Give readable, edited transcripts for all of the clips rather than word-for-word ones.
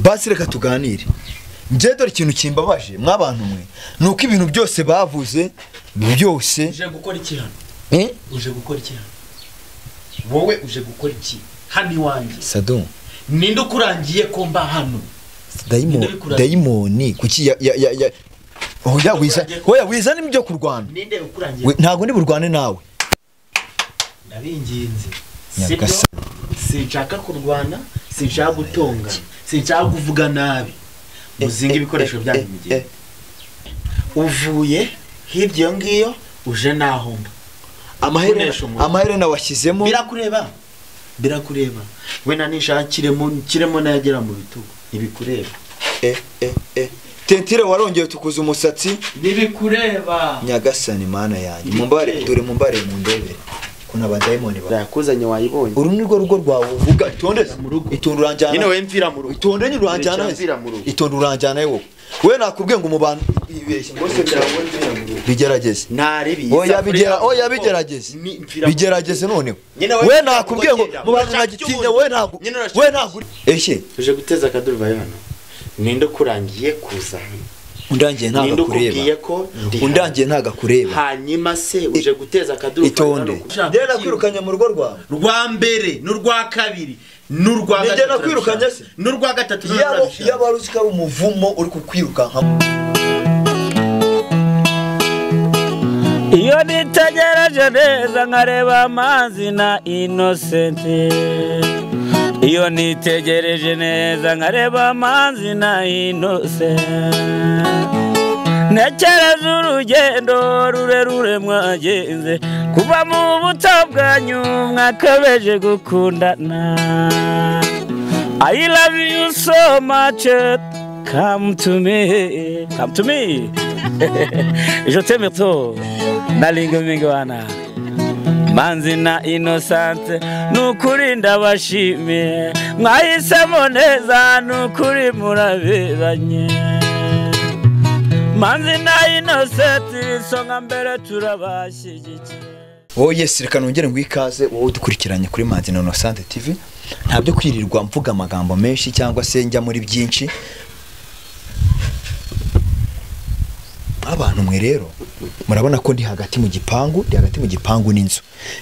basi reka tuganire. Nje dore ikintu kimbabaje mwabantu mwe nuko ibintu byose bavuze byose uje gukora iki hano uje gukora iki hano wowe uje gukora iki hano iwanjye Sado ninde ukurangiye ko mba hano Daimoni kuki ya oya wiza nimbyo kurwana ninde ukurangiye ntago ndi burwane nawe ndabinginze sibyo sinshaka kurwana sinshaka gutonga sinshaka kuvuga nabi muzinga ibikoresho byanyu mugiye uvuye hiryo ngiyo uje nahomba amaherena washyizemo birakureba we nanishakiremo nayagera mu bitugu ibikureba Tentire warongeye tukuza umusatsi nibikureba Nyagasani mana yanjye mumbare dore mumbare mu ndebere kuna badayimoni yakuzanye wayibonye urumwe rugo rwawe uvuga itondeze mu rugo itonduranjana nyine we mfira mu rugo itondanye uranjana itonduranjana yewo we nakubwiye ngo mu bantu ibeshye ngo se bigerageze naribi oya bigerageze none we nakubwiye ngo mu bantu nagitinya we ntago eshe uje guteza akaduruvayo hano ninde kurangiye kuza undangiye ntaga kureba undangiye ntaga kureba hanyuma se uje guteza akaduruvayo hano ndera kwirukanya mu rugo rwawe rwa mbere n'urwa kabiri n'urwa gatatu ndera kwirukanya se n'urwa gatatu yabaruzika umuvumo uri kukwirukanka iyo nitegereje neza nkareba amazi na Innocent iyo nitegereje neza nkareba amazi na Innocent nekereza urugendo rurerure mwagenze kuva mu buto bwanyu mwakabeje gukundana I love you so much come to me je t'aime trop nalingo mingi wana Manzi na Innocent nukuri ndabashimiye mwahisemo neza nukuri muraberanye Manzi na Innocent isonga mbere turabashyigikiye yes reka nongere ngwikaze wowe dukurikiranye kuri Manzi na Innocent TV ntabyo kwirirwa mvuga amagambo menshi cyangwa se njya muri byinshi abantu mwe rero murabona ko ndi hagati mu gipangu n'inzu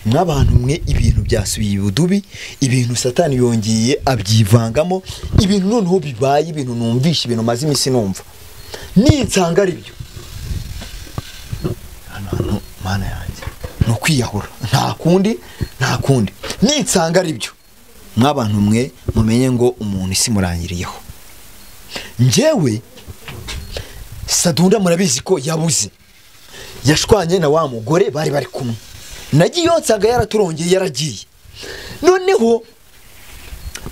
mwabantu mwe ibintu byasubiye ibudubi ibintu satani yongeye abyivangamo ibintu noneho bibaye ibintu numvisha ibintu maze imisi numva nitsanga ari byo hano mana yanjye no kwiyahura nta kundi nitsanga ari byo mwabantu mwe mumenye ngo umuntu isi murangiriyeho njyewe Sadunda murabizi ko yabuze yashwanye na wa mugore bari kumwe nagiyotsaga yaraturongeye yaragiye noneho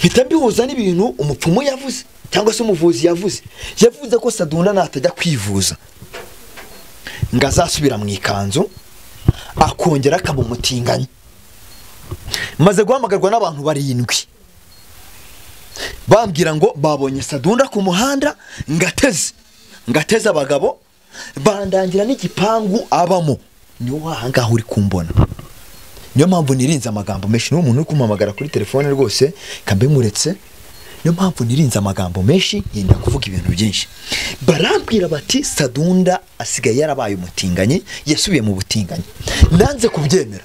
bitambihuza n'ibintu umupfumu yavuze cyangwa se umuvuzi yavuze ko Sadunda natajya kwivuza ngazasubira mu ikanzu akongera akabumutinganya maze guhamagarwa n'abantu 7 bambwira ngo babonye Sadunda ku muhanda ngateze abagabo bandangira n'igipangu abamo niyo wahangaho uri kumbona niyo mpamvu nirinze amagambo menshi n'umuntu uri kumamagara kuri telefone rwose kambe muretse niyo mpamvu nirinze amagambo menshi yenda kuvuga ibintu byinshi barambwira bati Sadunda asigaye yarabaye umutinganyi yasubiye mu butinganyi nanze kubyemera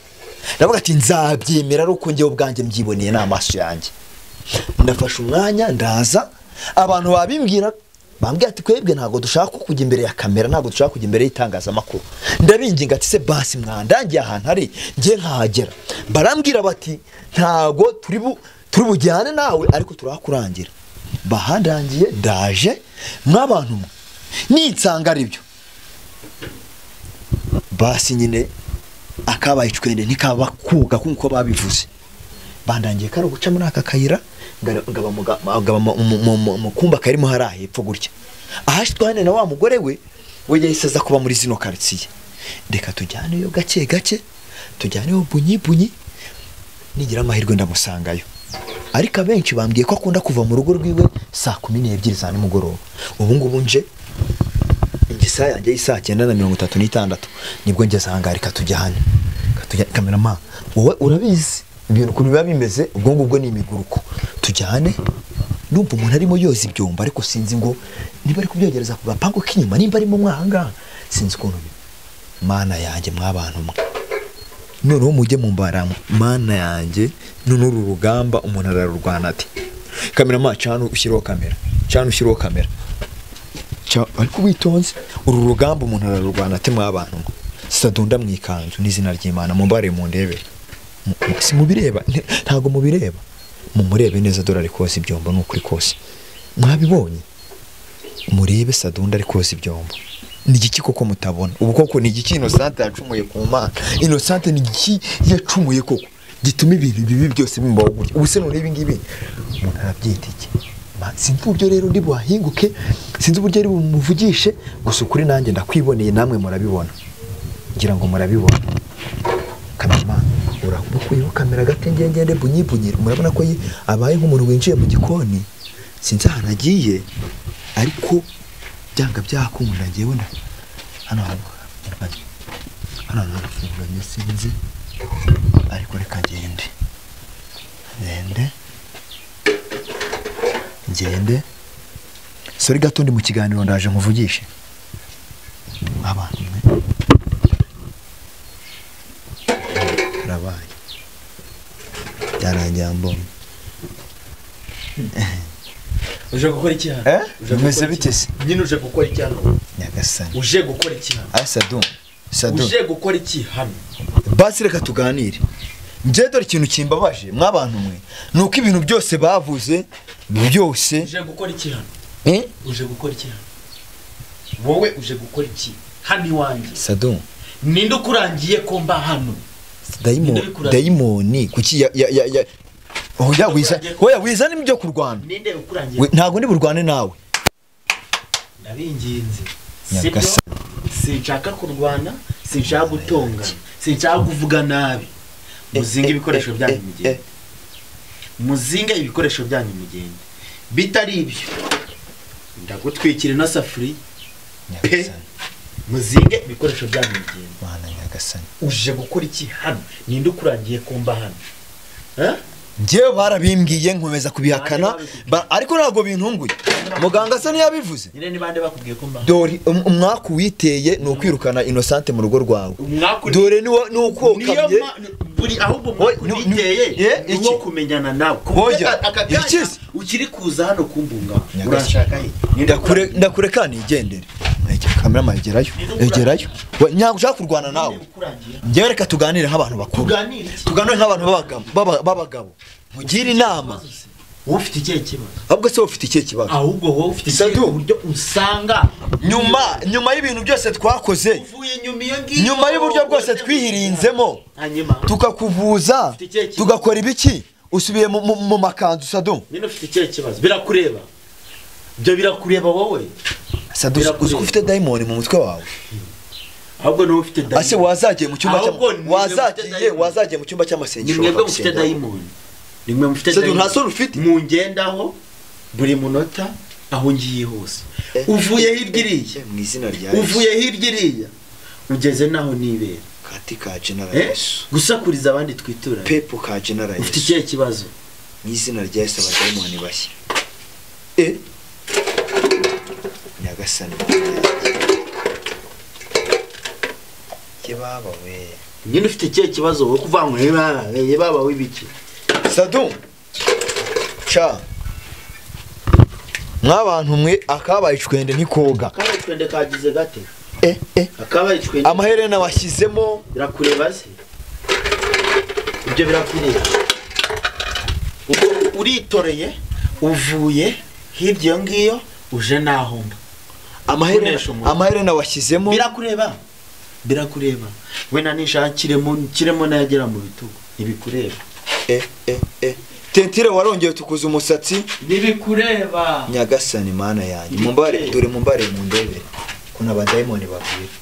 ndavuga ati nzabyemera ruko ngewe ubwanjye mbyiboneye n'amaso yanjye ndafashe umwanya ndaza abantu babimbwira bambwiye ati kwebwe ntago dushaka kujya imbere ya kamera ntago dushaka kujya imbere y'itangazamakuru ndabinginga ati se basi mwandangiye ahantu hari ngiye nkahagera barambwira bati ntago turi bujyane nawe ariko turakurangira bahandangiye ndaje mwabantu nitsanga ari byo basi nyine akabaye icwende nikabakuga kuko babivuze bandangiye karo guca muri aka kayira ngaba mu kumba karimo harahe epfo gutya ahashitwane na wa mugore we yahisaza kuba muri zino quartier reka tujyane yo gake tujyane yo bunyi nigira amahirwe ndamusangayo ariko abenshi bambwiye ko akunda kuva mu rugo rwiwe saa 12 za nimugoroba ubu ngubu nje ingisa yanjye isa 9:36 nibwo ngeze ahangarika tujyane cameraman wowe urabizi ibintu kuri biba bimeze ubwo ngubwo ni imiguruko tujyane ndumva umuntu arimo yoza ibyombo ariko sinzi ngo niba ari kubyogereza ku gapangu k'inyuma nimba arimo mwanga sinzi ukuntu mana yanjye mwabantu mwe noneho mujye mu mbaramu mana yanjye none uru rugamba umuntu ararurwana ati kamera cano ushyiraho kamera ariko witonze uru rugamba umuntu ararurwana ati mwabantu mwe Sadunda mwikanzu n'izina ry'Imana mumbare mu ndebe si mubireba ntago mubireba mumurebe neza dore ari koza ibyombo n'ukuri kose mwabibonye murebe Sadunda ari koza ibyombo ni igiki koko mutabona ubu koko ni igiki Innocent yacumuye ku Mana Innocent ni igiki yacumuye koko gituma ibintu bibi byose bimbaho gutya ubu se none ibi ngibi umuntu arabyita iki sinzi uburyo rero ndi buhahinguke sinzi uburyo ari bumuvugishe gusa ukuri nanjye ndakwiboneye namwe murabibona ngira ngo murabibona kamera urakuyeho kamera gate ngende bunyibunyira murabona ko abaye nk'umuntu winjiye mu gikoni sinzi ahantu agiye ariko byanga byakunda ngewe nda hano harafunganye sinzi ariko reka ngende sori gato ndi mu kiganiro ndaje nkuvugishe abantu mwe rabaye byarangiye mbona uje gukora iki hano umeze bite se nyine uje gukora iki hano Nyagasani uje gukora iki hano Sadun uje gukora iki hano basi reka tuganire nje dore ikintu kimbabaje mwabantu mwe nuko ibintu byose bavuze byose uje gukora iki hano uje gukora iki hano wowe uje gukora iki hano iwanjye Sadun ninde ukurangiye ko mba hano dayimoni kuki ya Oya wiza n'ibyo kurwana ninde ukurangiye ntago ndi burwane nawe ndabinginze sibyo sinshaka kurwana sinshaka gutonga sinshaka kuvuga nabi muzinga ibikoresho byanyu mugende muzinga ibikoresho byanyu mugende bitari ibyo ndagutwikira na safuri pe muzinga ibikoresho byanyu mugende Mana Nyagasani uje gukora iki hano ninde ukurangiye kumba hano ngewe barabimbwiye nkomeza kubihakana ariko ntago bintunguye muganga se niyabivuze nyine ni bande bakubwiye ko mba dore umwaku witeye no kwirukana Innocent mu rugo rwawe dore nuko kabye buri ahubwo umwaku witeye nuko kumenyana nawe akaganya ukiri kuza hano kumbunga urashaka ndakure nigendere kamera magerayo nyago ushaka kurwana nawe ngewe reka tuganire nk'abantu bakuru tuganire nk'abantu b'abagabo mugira inama wowe ufite ikihe kibazo ahubwo se ufite ikihe kibazo ahubwo wowe ufite ikihe buryo usanga nyuma y'ibintu byose twakoze nyuma y'uburyo bwose twihirinzemo tukakuvuza tugakora ibiki usubiye mu makanzu Sadun nino ufite ikihe kibazo birakureba byo birakureba wowe Sadun uzi ko ufite diamond mu mutwe wawe ahubwo no ufite diamond ase wazagiye mu cyumba cy'amasengesho nimwe ufite diamond nimwe mufite Sadun nta soni ufite mu ngendaho buri munota aho ngiye hose uvuye hirya mu izina rya uvuye hirya ugeze naho nibera kati ka General Yesu gusakuriza abandi twitura pepo ka General Yesu ufite ikihe kibazo mu izina rya Yesu abadayimoni bashya Nyagasani kibaba we nyine ufite ikihe kibazo wo kuvanywa baba wibiki Sadun cha mwabantu mwe akabaye icwende ntikoga akabaye icwende kagize gate akabaye icwende amaherena washyizemo birakureba se ibyo birakureba uritoreye uvuye hirya ngiyo uje nahomba amaherena washyizemo birakureba we nanishakiremo nayagera mu bitugu ntibikureba tentire warongeye tukuza umusatsi ntibikureba Nyagasani Mana yanjye mumbare dore mumbare mu ndebere ko n'abadayimoni babwira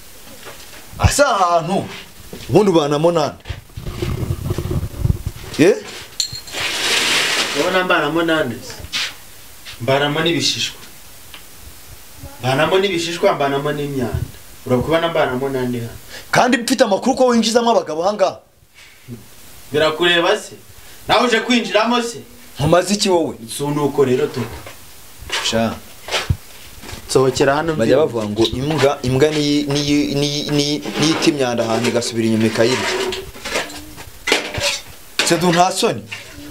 asa ahantu ubundi ubanamo nande ubona mbanamo nande mbanamo n'ibishishwa mbanamo n'imyanda urakubona mbanamo nande hano kandi mfite amakuru ko winjizamo abagabo hanga birakureba se nawe uje kwinjiramo se nkumaze iki wowe so nuko rero to sha sohokera hano bajya bavuga ngo imbwa ni imyanda ahantu igasubira inyuma ikayirya Sedu nta soni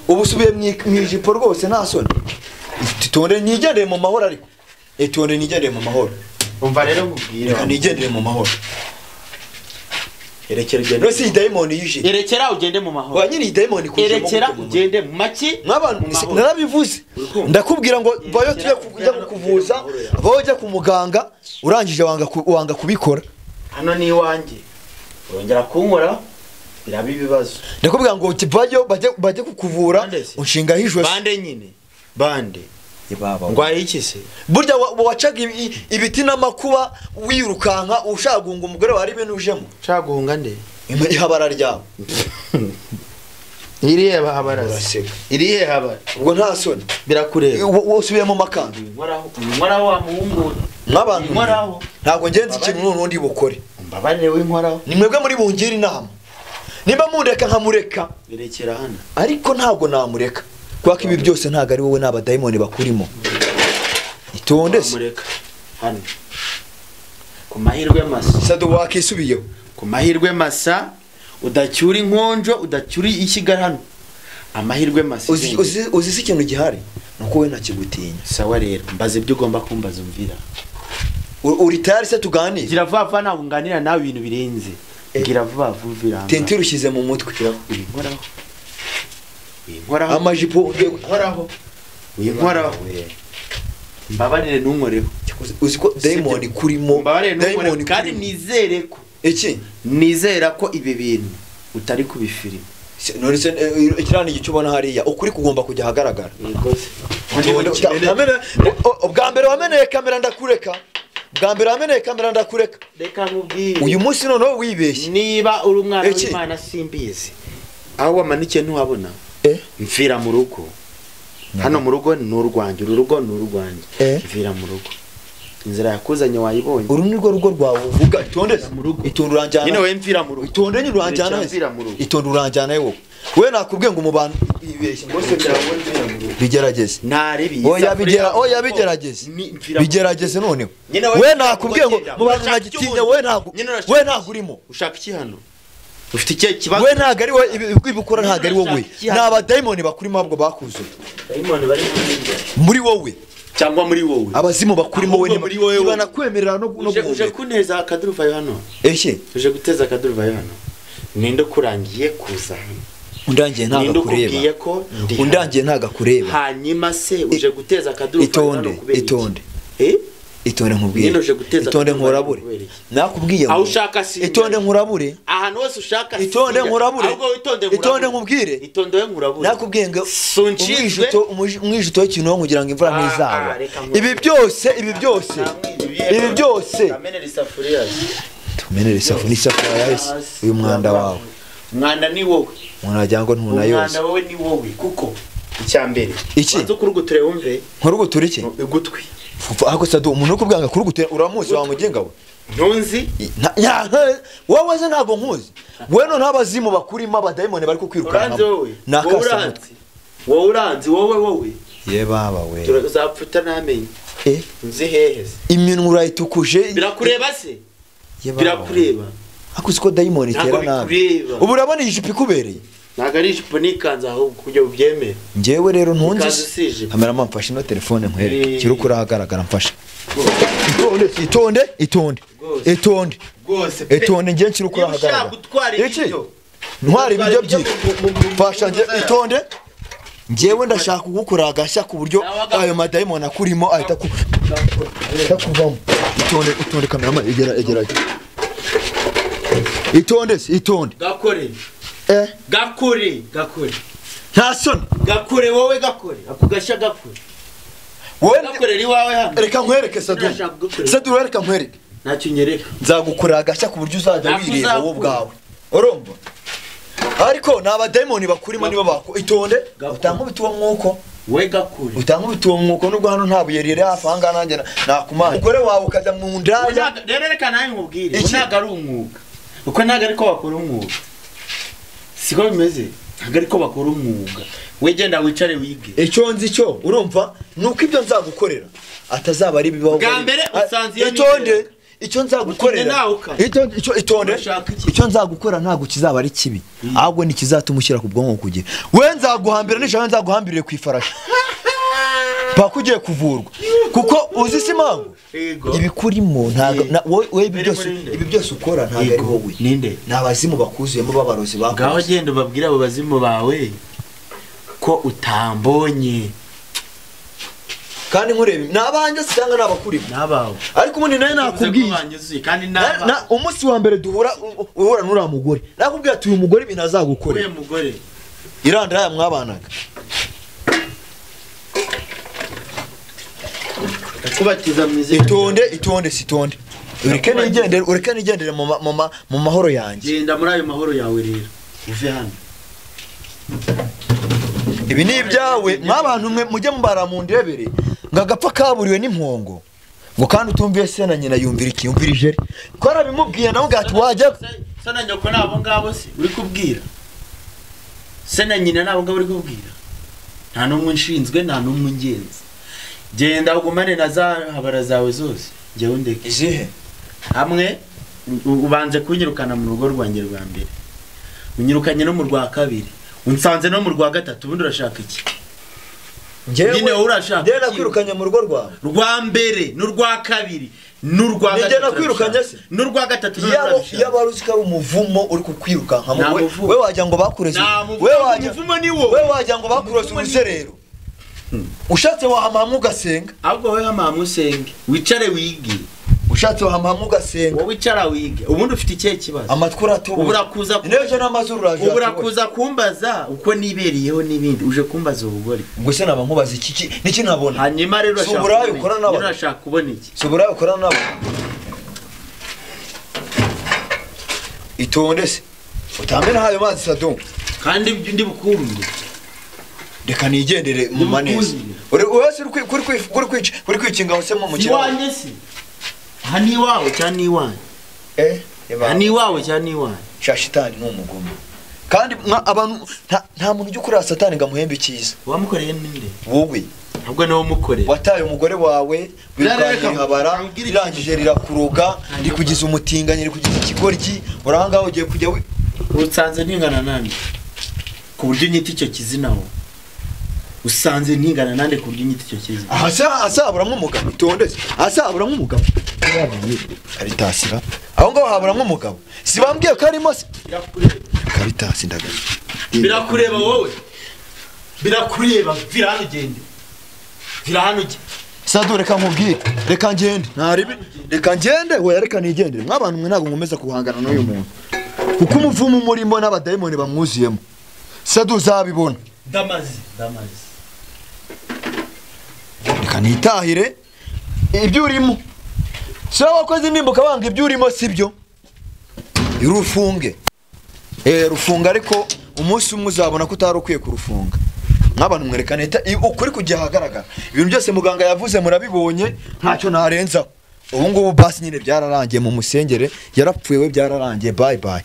ubu usubiye mu ijipo rwose nta soni itonde nigendere mu mahoro ariko itonde nigendere mu mahoro umva rero nkubwire nigendere mu mahoro erekera ugende no si diamond yije erekera ugende mu mahoro wa nyine diamond kuje erekera ugende mu maki nk'abantu narabivuze ndakubwira ngo vayo tuye kujya kukuvuza vayo ujya ku muganga urangije wanga kubikora hano ni iwanjye urongera kunkora biraba ibibazo ndakubwira ngo vayo bajye kukuvura unshinga hijwe bande nyine bande ibaba ngwaye iki se burya wacaga ibiti n'amakuba wirukanka ushaka guhunga umugore wari ibintu ujemo ushaka guhunga nde ihabara ryawe iriye habara iriye habara ubwo nta soni birakureba usubiye mu makanda nkoraho wa muhungu nk'abantu nkoraho ntabwo ngenzi ikintu n'undi bukore mbabarire w'inkoraho ni mwebwe muri bungira inama nimba mundeka nkamureka birekera hano ariko ntabwo namureka kwako ibi byose ntago ari wowe n'aba diamond bakurimo itonde se hano ku mahirwe masa Sadu wakisubiyeho ku mahirwe masa udacyura inkonjo udacyura ikigara hano amahirwe masa uzi se ikintu gihari nuko we ntakigutinya sawa rero mbaze ibyo ugomba kumbaza umvira uri tayari se tuganire gira vuba ntabwo nganira nawe ibintu birenze gira vuba vumvira tenti rushyize mu mutwe inkoraho amajipo inkoraho mbabarire ntunkoreho uzi ko diamond kurimo diamond kandi nizere ko iki nizera ko ibi bintu utari kubifirima none ikirani gicubona hariya ukuri kugomba kujya hagaragara ubwa mbere wameneye kamera ndakureka reka nkubwire uyu munsi noneho wibeshye niba uri umwana w'Imana simbizi aho wamanikiye ntuhabona mfira mu rugo hano mu rugo ni urwanjye urugo ni urwanjye mfira mu rugo inzira yakuzanye wayibonye uru ni rwo rugo rwawe uvuga itonde itonde uranjyana nyine we mfira mu rugo itonde ni uranjyana itonde uranjyana yewe we nakubwiye ngo umubano ibeshye ngo se bigerageze narebi oya bigerageze none we nakubwiye ngo mubano nagitinya we ntago urimo ushaka iki hano ufite iki kibazo we ntago ari we ibikora ntago ari wowe naba diamond bakurimo ahubwo bakuzuye diamond bari muri wowe cyangwa muri wowe abazimu bakurimo we niba nakwemerera no uje kuneza akaduruvayo hano uje guteza akaduruvayo hano ninde kurangiye kuza undangiye ntaga kureba hanyuma se uje guteza akaduruvayo hano kubera itonde nkubwire itonde nkurabure nakubwiye aho ushaka si itonde nkurabure ahantu hose ushaka itonde nkurabure itonde nkubwire itonde nkurabure nakubwiye ngo umwijuto w'ikintu kugira ngo imvura ntizagwa ibi byose amenera isafuriya yahise uyu mwanda wawe mwanda ni wowe mwana ngo ntuna yose mwanda wowe ni wowe kuko icyambere iki kuruguture wumve nkuruguture iki igutwi ako Sadu umuntu uri kubwanga kurugutera uramuzi wamugenga we ntunzi wowe ze ntago nkuzi we none abazimu bakurimo abadayimoni bari kukwirukana wowe uranzi wowe ye baba we turazapfuta namenye nzi hehe iminwa urayitukuje birakureba se birakureba akuzi ko dayimoni itera nabi ubu urabona iyi jipo ikubereye ntago ari ijipo nikanze ahubwo kugira ubyemere njyewe rero ntunzi kamerama mfashe ino telefone nkwereke kiri ukuri ahagaragara mfashe itonde njye kiri ukuri ahagaragara iki ntwara ibiryo byinshi mfasha itonde njyewe ndashaka kugukora agashya ku buryo ayo madayimoni akurimo ahita kuvamo itonde kamerama egera itonde gakore nta soni gakore wowe gakore ako gashya gakore wowe gakorera iwawe hano reka nkwereke Sadu reka nkwereke ntacyo nyereka nzagukorera agashya ku buryo uzajya wireba wowe ubwawe urumva ariko naba diamond bakurimo niba bako itonde utankubita uwo mwuko we gakure utankubita uwo mwuko nubwo hano nta buye riri hafi hanga nanjye nakumana ukore wawe ukajya mu ndaya reka nawe nkubwire ntago ari umwuga uko ntago ariko bakora umwuga siko bimeze ntago ariko bakora umwuga wegenda wicare wige. Icyo nzi cyo urumva nuko ibyo nzagukorera atazaba ari bibaho. Bwa mbere usanze iyo itonde icyo nzagukorera icyo nzagukora ntago kizaba ari kibi ahubwo ni kizatuma ushyira ku bwonko kugira we nzaguhambira nijoro nzaguhambirire ku ifarashi bakugiye kuvurwa kuko uzi si mangu ibikurimo ntago we ibi byose ukora ntago ari wowe ninde nabazimu bakuzuyemo babarozi bakoze gaho genda ubabwira abo bazimu bawe ko utambonye kandi nkurebe nabanje cyangwa nabakuri nabawe ariko umuntu naye nakubwiye kandi umunsi wa mbere duhura nura mugore nakubwiye ati uyu mugore ibintu azagukora uyu mugore irandara ya mwabanaga kubatiza mwize itonde sitonde ureke nigendere mu mahoro yanjye genda muri ayo mahoro yawe rero uve hano ibi ni ibyawe mwabantu mwe mujye mubara mu ndebere ngagapfa kaburiwe n'impongo ngo kandi utumviye se na nyina yumvira ikiyumvirije ko arabimubwiye nawe gati wajya se na nyoko nabo ngabo se uri kubwira se na nyina nabo ngabo uri kubwira nta numwe nshinzwe nta numwe ngenzi genda ugumane na za habara zawe zose njye undeke izihe hamwe ubanze kunyirukana mu rugo rwanjye rwa mbere unyirukanye no mu rwa kabiri unsanze no mu rwa gatatu ubundi urashaka iki nyine urashaka njye nakwirukanye mu rugo rwawe rwa mbere n'urwa kabiri n'urwa gatatu njye nakwirukanye se n'urwa gatatu yabaruzi ko ari umuvumo uri kukwirukanka we wajya ngo bakureze we wajya ngo bakureze uruserero ushatse wahamamwe ugasenga ahubwo we hamamwe usenge wicare wige ushatse wahamamwe ugasenga wowe wicara wige ubundi ufite ikihe kibazo amatwi uratoboye uburakuza nejo n'amazuru uraje uburakuza kumbaza uko niberiyeho n'ibindi uje kumbaza ubugore ubwo se naba nkubaza iki nabona hanyuma rero urashaka kubona iki suburayo ukorana nabo itonde se utambe nahayo mazi Sadon kandi ndi bukumbi reka nigendere mu maneza wese uri kwikinga hose mu mukino wanjye se hani wawe cyane iwanjye hani wawe cyane iwanjye shashitani n'umugome kandi abantu nta muntu ujya ukorera satani ngo amuhembe icyiza wamukoreye ninde wowe ntabwo nawe umukoreye wataye umugore wawe wirukanye irangije rirakuroga rikugize umutinganye rikugize ikigoryi uranga ugiye kujya usanze ntingana nande ku buryo nyita icyo kizina wo usanze ntingana nande ku buryo nyita icyo kizina asaburamwe umugabo itondeze asaburamwe umugabo Karitasira aho ngaho haburamwe umugabo si bambwiye ko arimo se Karitasi ndaga birakureba wowe birakureba vira hano gende vira hano gende Sadon reka nkubwire reka ngende ntaribi reka ngende we reka nigendere mwabantu mwe nago ngomeza kuhangana n'uyu muntu kuko umuvumo umurimo n'abadayimoni bamwuziyemo Sadon uzabibona ndamazi reka nitahire ibyo urimo Sawa wakoze imimbuka banga ibyo urimo sibyo irufunge rufunga ariko umunsi umwe uzabona ko utari ukwiye kurufunga nk'abantu mwerekana ukuri kujya hagaragara ibintu byose muganga yavuze murabibonye ntacyo narenzaho ubu ngubu basi nyine byararangiye mu musengere yarapfuye we byararangiye bye bye